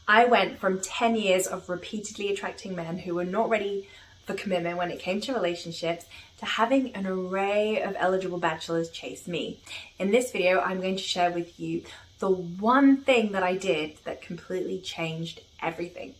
I went from 10 years of repeatedly attracting men who were not ready for commitment when it came to relationships to having an array of eligible bachelors chase me. In this video, I'm going to share with you the one thing that I did that completely changed everything.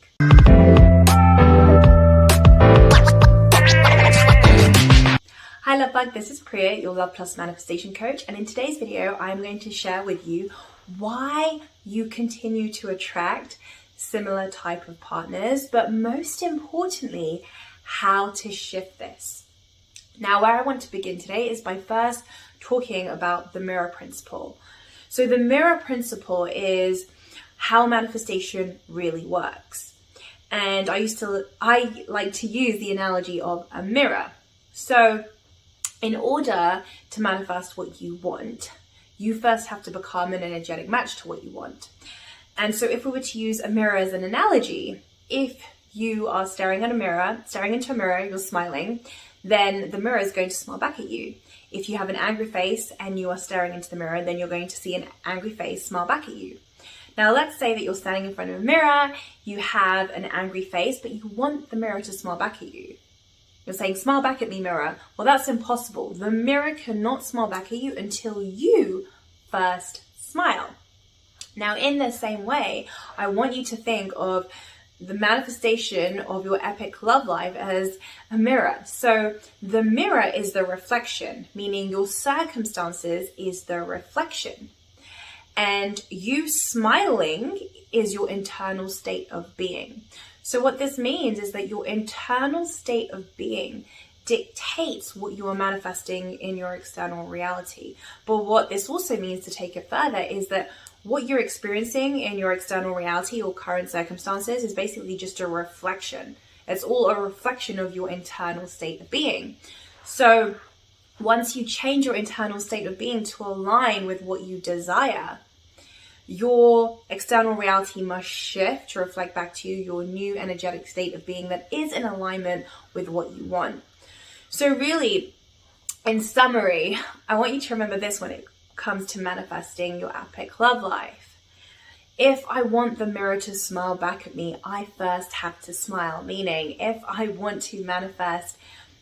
Hi Love Bug, this is Priya, your Love Plus Manifestation Coach, and in today's video I'm going to share with you why you continue to attract similar type of partners, but most importantly, how to shift this. Now, where I want to begin today is by first talking about the mirror principle. So the mirror principle is how manifestation really works. And I like to use the analogy of a mirror. So in order to manifest what you want, you first have to become an energetic match to what you want. And so if we were to use a mirror as an analogy, if you are staring into a mirror, you're smiling, then the mirror is going to smile back at you. If you have an angry face and you are staring into the mirror, then you're going to see an angry face smile back at you. Now, let's say that you're standing in front of a mirror, you have an angry face, but you want the mirror to smile back at you. You're saying, smile back at me, mirror. Well, that's impossible. The mirror cannot smile back at you until you first smile. Now, in the same way, I want you to think of the manifestation of your epic love life as a mirror. So the mirror is the reflection, meaning your circumstances is the reflection. And you smiling is your internal state of being. So what this means is that your internal state of being dictates what you are manifesting in your external reality. But what this also means, to take it further, is that what you're experiencing in your external reality or current circumstances is basically just a reflection. It's all a reflection of your internal state of being. So once you change your internal state of being to align with what you desire, your external reality must shift to reflect back to you your new energetic state of being that is in alignment with what you want. So really, in summary, I want you to remember this when it comes to manifesting your epic love life. If I want the mirror to smile back at me, I first have to smile. Meaning, if I want to manifest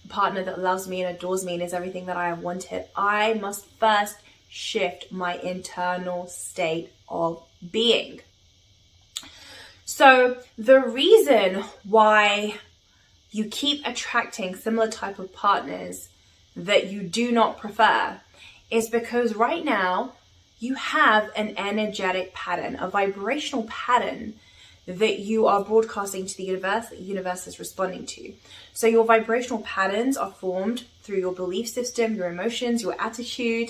a partner that loves me and adores me and is everything that I have wanted, I must first shift my internal state of being. So the reason why you keep attracting similar type of partners that you do not prefer is because right now you have an energetic pattern, a vibrational pattern that you are broadcasting to the universe, that the universe is responding to. So your vibrational patterns are formed through your belief system, your emotions, your attitude,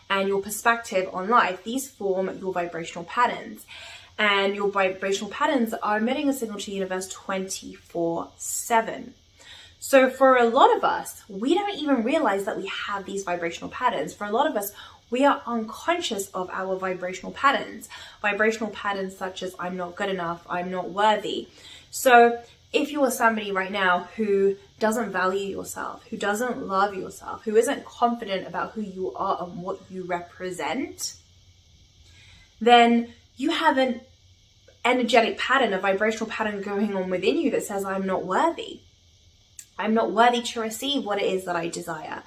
and your perspective on life. These form your vibrational patterns. And your vibrational patterns are emitting a signal to the universe 24/7. So for a lot of us, we don't even realize that we have these vibrational patterns. For a lot of us, we are unconscious of our vibrational patterns. Vibrational patterns such as, I'm not good enough, I'm not worthy. So if you are somebody right now who doesn't value yourself, who doesn't love yourself, who isn't confident about who you are and what you represent, then you have an energetic pattern, a vibrational pattern going on within you that says, I'm not worthy. I'm not worthy to receive what it is that I desire.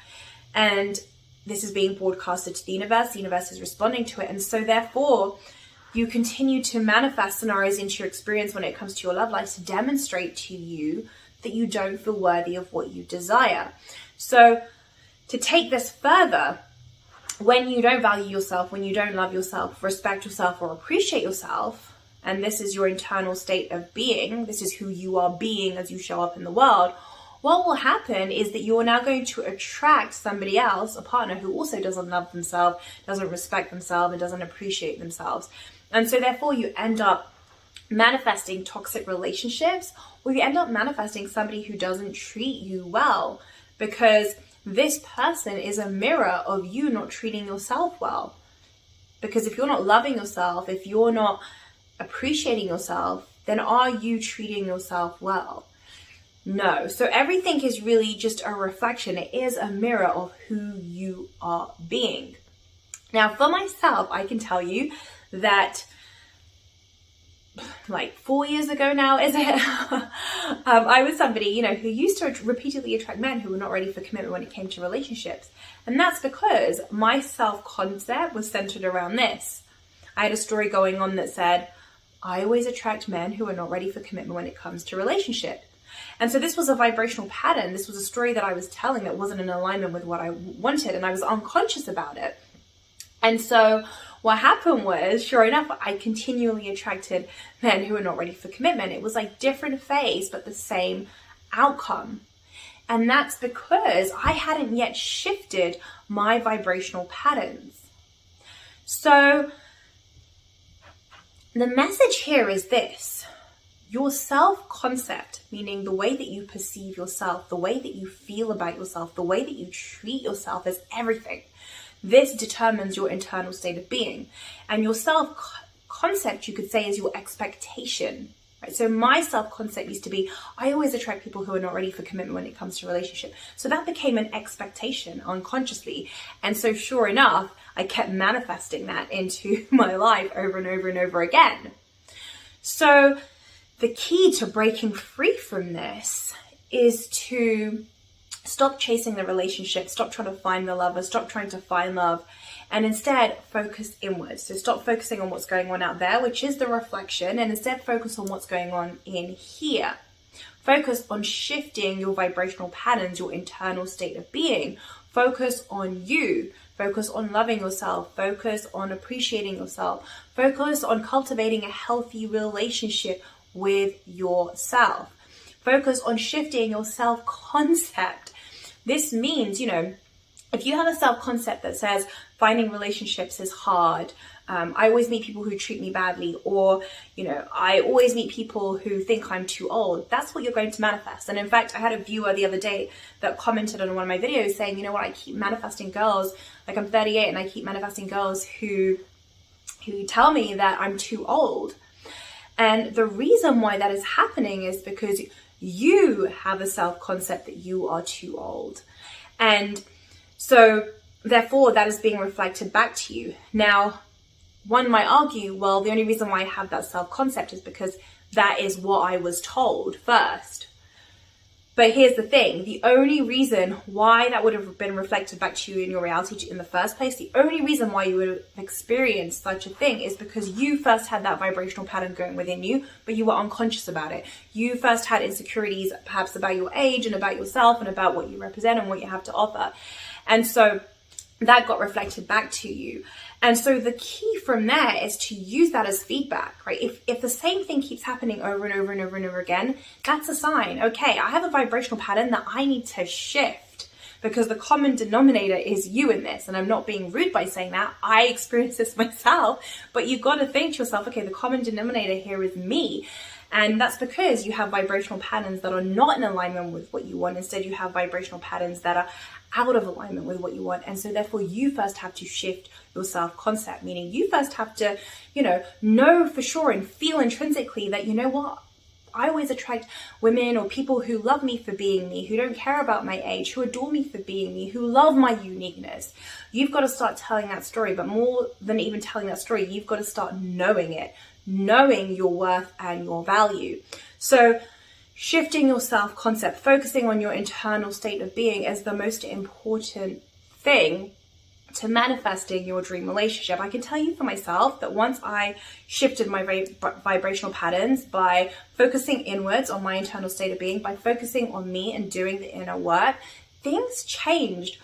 And this is being broadcasted to the universe is responding to it. And so therefore, you continue to manifest scenarios into your experience when it comes to your love life to demonstrate to you that you don't feel worthy of what you desire. So to take this further, when you don't value yourself, when you don't love yourself, respect yourself, or appreciate yourself, and this is your internal state of being, this is who you are being as you show up in the world, what will happen is that you are now going to attract somebody else, a partner who also doesn't love themselves, doesn't respect themselves, and doesn't appreciate themselves. And so therefore you end up manifesting toxic relationships, or you end up manifesting somebody who doesn't treat you well, because this person is a mirror of you not treating yourself well. Because if you're not loving yourself, if you're not appreciating yourself, then are you treating yourself well? No. So everything is really just a reflection. It is a mirror of who you are being. Now, for myself, I can tell you that like 4 years ago now, is it? I was somebody, you know, who used to repeatedly attract men who were not ready for commitment when it came to relationships. And that's because my self-concept was centered around this. I had a story going on that said, I always attract men who are not ready for commitment when it comes to relationship. And so this was a vibrational pattern. This was a story that I was telling that wasn't in alignment with what I wanted, and I was unconscious about it. And so what happened was, sure enough, I continually attracted men who were not ready for commitment. It was like different phase, but the same outcome. And that's because I hadn't yet shifted my vibrational patterns. So the message here is this: your self-concept, meaning the way that you perceive yourself, the way that you feel about yourself, the way that you treat yourself, is everything. This determines your internal state of being. And your self-concept, you could say, is your expectation. Right? So my self-concept used to be, I always attract people who are not ready for commitment when it comes to relationship. So that became an expectation unconsciously. And so sure enough, I kept manifesting that into my life over and over and over again. So the key to breaking free from this is to stop chasing the relationship, stop trying to find the lover, stop trying to find love, and instead focus inwards. So stop focusing on what's going on out there, which is the reflection, and instead focus on what's going on in here. Focus on shifting your vibrational patterns, your internal state of being. Focus on you. Focus on loving yourself. Focus on appreciating yourself. Focus on cultivating a healthy relationship with yourself. Focus on shifting your self-concept. This means, you know, if you have a self-concept that says finding relationships is hard, I always meet people who treat me badly, or, you know, I always meet people who think I'm too old, that's what you're going to manifest. And in fact, I had a viewer the other day that commented on one of my videos saying, you know what, I keep manifesting girls, like I'm 38 and I keep manifesting girls who tell me that I'm too old. And the reason why that is happening is because you have a self-concept that you are too old. And so therefore that is being reflected back to you. Now, one might argue, well, the only reason why I have that self-concept is because that is what I was told first. But here's the thing, the only reason why that would have been reflected back to you in your reality in the first place, the only reason why you would have experienced such a thing is because you first had that vibrational pattern going within you, but you were unconscious about it. You first had insecurities, perhaps about your age and about yourself and about what you represent and what you have to offer. And so that got reflected back to you. And so the key from there is to use that as feedback, right? If the same thing keeps happening over and over and over and over again, that's a sign. Okay, I have a vibrational pattern that I need to shift because the common denominator is you in this. And I'm not being rude by saying that. I experience this myself, but you've got to think to yourself, okay, the common denominator here is me. And that's because you have vibrational patterns that are not in alignment with what you want. Instead, you have vibrational patterns that are out of alignment with what you want. And so therefore you first have to shift your self-concept, meaning you first have to, know for sure and feel intrinsically that, you know what, I always attract women or people who love me for being me, who don't care about my age, who adore me for being me, who love my uniqueness. You've got to start telling that story, but more than even telling that story, you've got to start knowing it, knowing your worth and your value. So shifting your self-concept, focusing on your internal state of being is the most important thing to manifesting your dream relationship. I can tell you for myself that once I shifted my vibrational patterns by focusing inwards on my internal state of being, by focusing on me and doing the inner work, things changed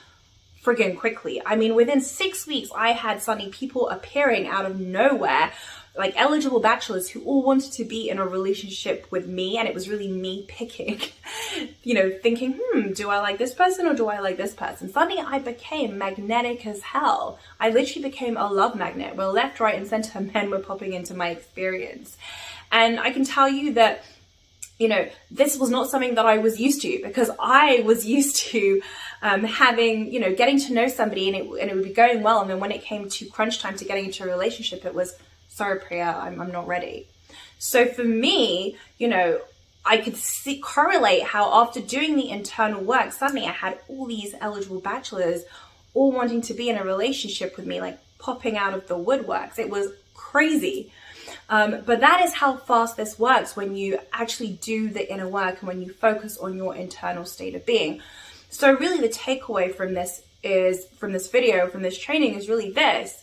friggin' quickly. I mean, within 6 weeks, I had suddenly people appearing out of nowhere, like eligible bachelors who all wanted to be in a relationship with me, and it was really me picking, thinking, do I like this person or do I like this person? Suddenly I became magnetic as hell. I literally became a love magnet where left, right, and center men were popping into my experience. And I can tell you that, this was not something that I was used to, because I was used to having, getting to know somebody and it would be going well. And then when it came to crunch time to getting into a relationship, it was, sorry, Priya, I'm not ready. So for me, I could correlate how after doing the internal work, suddenly I had all these eligible bachelors all wanting to be in a relationship with me, like popping out of the woodworks. It was crazy. But that is how fast this works when you actually do the inner work and when you focus on your internal state of being. So really the takeaway from this video, from this training, is really this,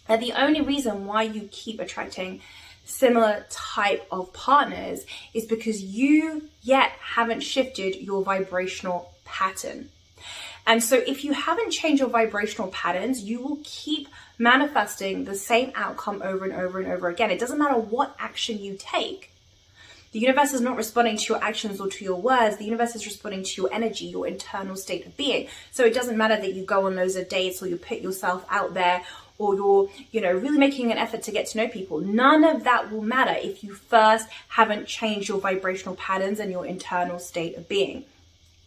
that the only reason why you keep attracting similar type of partners is because you yet haven't shifted your vibrational pattern. And so if you haven't changed your vibrational patterns, you will keep manifesting the same outcome over and over and over again. It doesn't matter what action you take. The universe is not responding to your actions or to your words. The universe is responding to your energy, your internal state of being. So it doesn't matter that you go on loads of dates or you put yourself out there or you're, really making an effort to get to know people. None of that will matter if you first haven't changed your vibrational patterns and your internal state of being.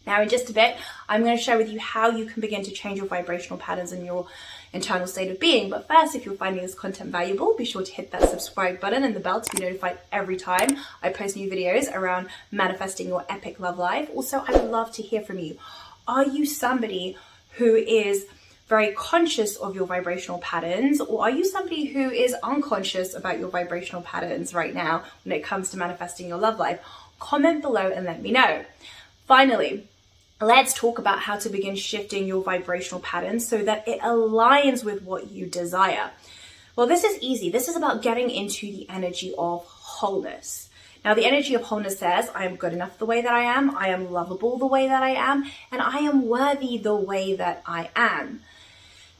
Now, in just a bit, I'm going to share with you how you can begin to change your vibrational patterns and your internal state of being. But first, if you're finding this content valuable, be sure to hit that subscribe button and the bell to be notified every time I post new videos around manifesting your epic love life. Also, I would love to hear from you. Are you somebody who is very conscious of your vibrational patterns, or are you somebody who is unconscious about your vibrational patterns right now when it comes to manifesting your love life? Comment below and let me know. Finally, let's talk about how to begin shifting your vibrational patterns so that it aligns with what you desire. Well, this is easy. This is about getting into the energy of wholeness. Now, the energy of wholeness says, I am good enough the way that I am lovable the way that I am, and I am worthy the way that I am.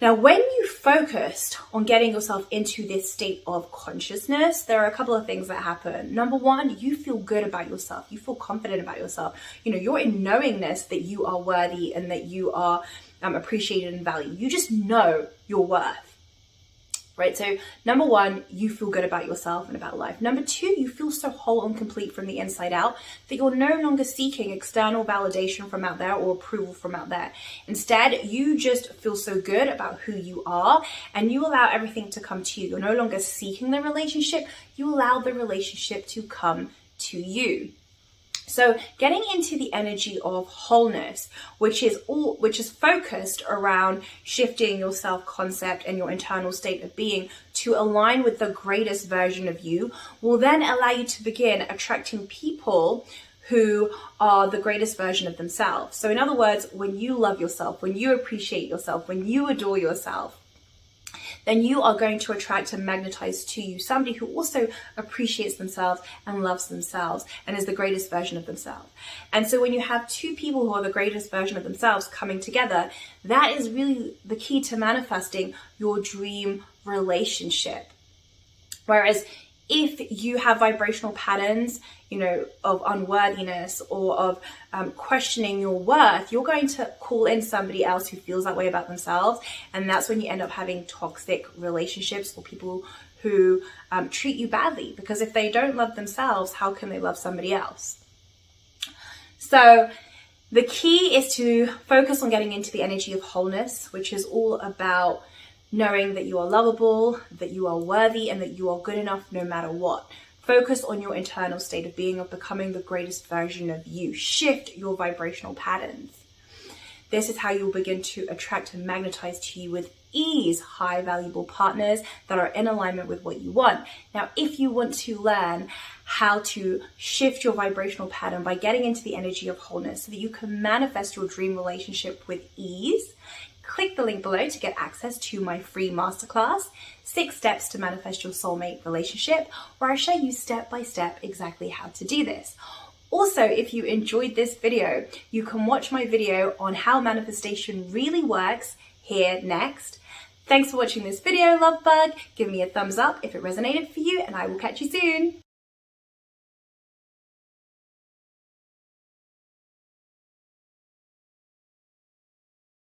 Now, when you focused on getting yourself into this state of consciousness, there are a couple of things that happen. Number one, you feel good about yourself. You feel confident about yourself. You're in knowingness that you are worthy and that you are appreciated and valued. You just know your worth. Right? So number one, you feel good about yourself and about life. Number two, you feel so whole and complete from the inside out that you're no longer seeking external validation from out there or approval from out there. Instead, you just feel so good about who you are and you allow everything to come to you. You're no longer seeking the relationship. You allow the relationship to come to you. So getting into the energy of wholeness, which is focused around shifting your self-concept and your internal state of being to align with the greatest version of you, will then allow you to begin attracting people who are the greatest version of themselves. So in other words, when you love yourself, when you appreciate yourself, when you adore yourself, then you are going to attract and magnetize to you somebody who also appreciates themselves and loves themselves and is the greatest version of themselves. And so when you have two people who are the greatest version of themselves coming together, that is really the key to manifesting your dream relationship. Whereas if you have vibrational patterns, of unworthiness or of questioning your worth, you're going to call in somebody else who feels that way about themselves. And that's when you end up having toxic relationships or people who treat you badly. Because if they don't love themselves, how can they love somebody else? So the key is to focus on getting into the energy of wholeness, which is all about knowing that you are lovable, that you are worthy, and that you are good enough no matter what. Focus on your internal state of being, of becoming the greatest version of you. Shift your vibrational patterns. This is how you'll begin to attract and magnetize to you with ease high valuable partners that are in alignment with what you want. Now, if you want to learn how to shift your vibrational pattern by getting into the energy of wholeness so that you can manifest your dream relationship with ease, click the link below to get access to my free masterclass, 6 steps to manifest your soulmate relationship, where I show you step by step exactly how to do this. Also, if you enjoyed this video, you can watch my video on how manifestation really works here next. Thanks for watching this video, love bug. Give me a thumbs up if it resonated for you, and I will catch you soon.